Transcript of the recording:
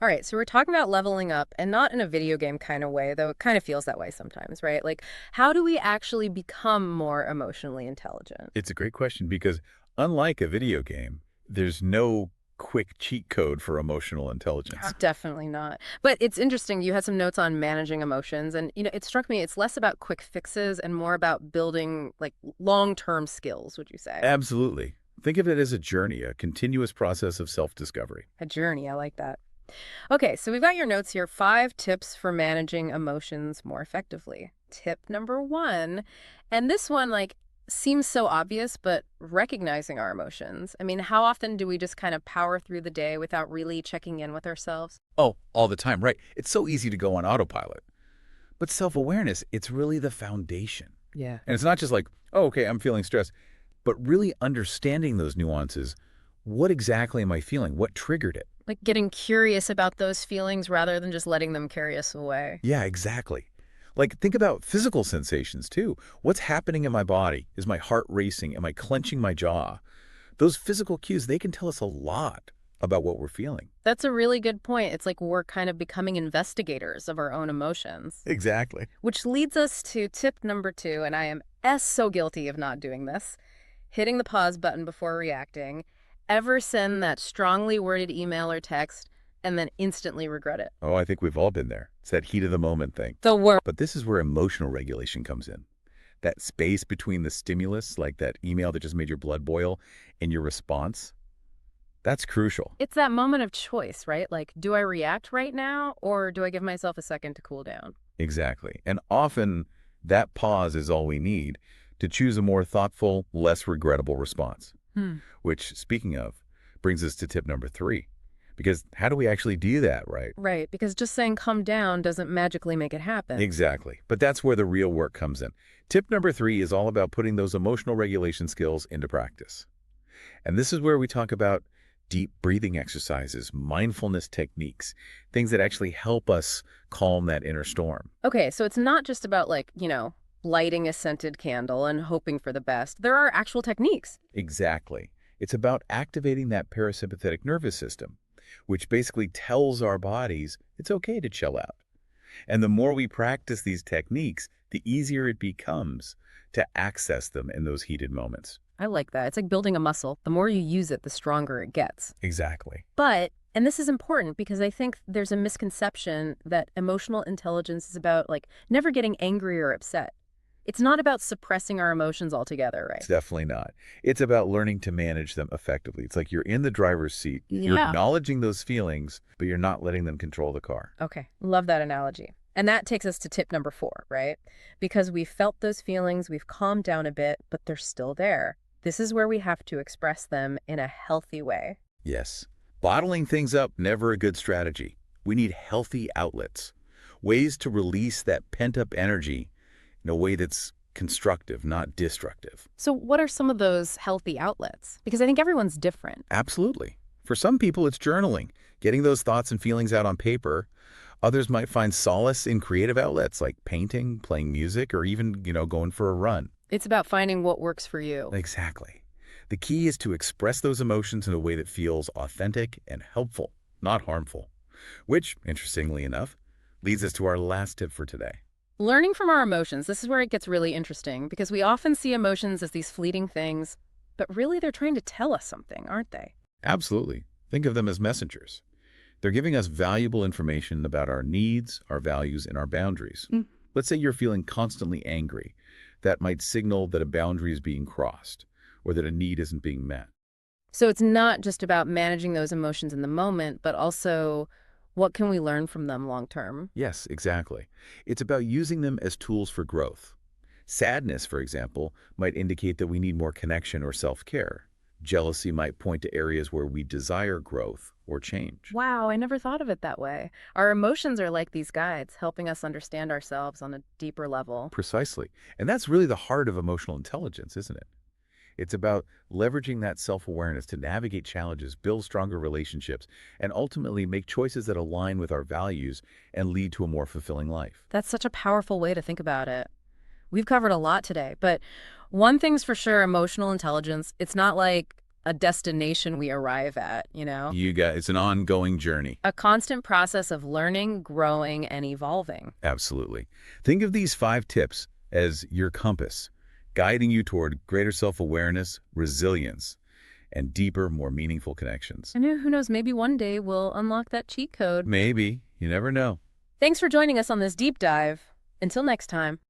All right, so we're talking about leveling up and not in a video game kind of way, though it kind of feels that way sometimes, right? Like, how do we actually become more emotionally intelligent? It's a great question because unlike a video game, there's no quick cheat code for emotional intelligence. Definitely not. But it's interesting. You had some notes on managing emotions, and it struck me it's less about quick fixes and more about building like long-term skills, would you say? Absolutely. Think of it as a journey, a continuous process of self-discovery. A journey. I like that. Okay, so we've got your notes here. 5 tips for managing emotions more effectively. Tip number 1, and this one, like, seems so obvious, but recognizing our emotions. I mean, how often do we just kind of power through the day without really checking in with ourselves? Oh, all the time, right. It's so easy to go on autopilot. But self-awareness, it's really the foundation. Yeah. And it's not just like, oh, okay, I'm feeling stressed, but really understanding those nuances. What exactly am I feeling? What triggered it? Like getting curious about those feelings rather than just letting them carry us away. Yeah, exactly. Like, think about physical sensations, too. What's happening in my body? Is my heart racing? Am I clenching my jaw? Those physical cues, they can tell us a lot about what we're feeling. That's a really good point. It's like we're kind of becoming investigators of our own emotions. Exactly. Which leads us to tip number 2, and I am so guilty of not doing this. Hitting the pause button before reacting. Ever send that strongly worded email or text and then instantly regret it. Oh, I think we've all been there. It's that heat of the moment thing. The worst. But this is where emotional regulation comes in. That space between the stimulus, like that email that just made your blood boil, and your response, that's crucial. It's that moment of choice, right? Like, do I react right now or do I give myself a second to cool down? Exactly. And often that pause is all we need to choose a more thoughtful, less regrettable response. Hmm. Which, speaking of, brings us to tip number 3. Because how do we actually do that, right? Right, because just saying calm down doesn't magically make it happen. Exactly. But that's where the real work comes in. Tip number 3 is all about putting those emotional regulation skills into practice. And this is where we talk about deep breathing exercises, mindfulness techniques, things that actually help us calm that inner storm. Okay, so it's not just about like, lighting a scented candle and hoping for the best. There are actual techniques. Exactly. It's about activating that parasympathetic nervous system, which basically tells our bodies it's okay to chill out. And the more we practice these techniques, the easier it becomes to access them in those heated moments. I like that. It's like building a muscle. The more you use it, the stronger it gets. Exactly. But, and this is important because I think there's a misconception that emotional intelligence is about like never getting angry or upset. It's not about suppressing our emotions altogether, right? It's definitely not. It's about learning to manage them effectively. It's like you're in the driver's seat. You're Yeah. acknowledging those feelings, but you're not letting them control the car. Okay, love that analogy. And that takes us to tip number 4, right? Because we've felt those feelings, we've calmed down a bit, but they're still there. This is where we have to express them in a healthy way. Yes. Bottling things up, never a good strategy. We need healthy outlets, ways to release that pent-up energy in a way that's constructive, not destructive. So, what are some of those healthy outlets? Because I think everyone's different. Absolutely. For some people, it's journaling, getting those thoughts and feelings out on paper. Others might find solace in creative outlets like painting, playing music, or even, going for a run. It's about finding what works for you. Exactly. The key is to express those emotions in a way that feels authentic and helpful, not harmful. Which, interestingly enough, leads us to our last tip for today. Learning from our emotions, this is where it gets really interesting because we often see emotions as these fleeting things, but really they're trying to tell us something, aren't they? Absolutely. Think of them as messengers. They're giving us valuable information about our needs, our values, and our boundaries. Mm. Let's say you're feeling constantly angry. That might signal that a boundary is being crossed or that a need isn't being met. So it's not just about managing those emotions in the moment, but also what can we learn from them long term? Yes, exactly. It's about using them as tools for growth. Sadness, for example, might indicate that we need more connection or self-care. Jealousy might point to areas where we desire growth or change. Wow, I never thought of it that way. Our emotions are like these guides, helping us understand ourselves on a deeper level. Precisely. And that's really the heart of emotional intelligence, isn't it? It's about leveraging that self-awareness to navigate challenges, build stronger relationships, and ultimately make choices that align with our values and lead to a more fulfilling life. That's such a powerful way to think about it. We've covered a lot today, but one thing's for sure, emotional intelligence, it's not like a destination we arrive at, you know? It's an ongoing journey. A constant process of learning, growing, and evolving. Absolutely. Think of these 5 tips as your compass, guiding you toward greater self-awareness, resilience, and deeper, more meaningful connections. And who knows, maybe one day we'll unlock that cheat code. Maybe. You never know. Thanks for joining us on this deep dive. Until next time.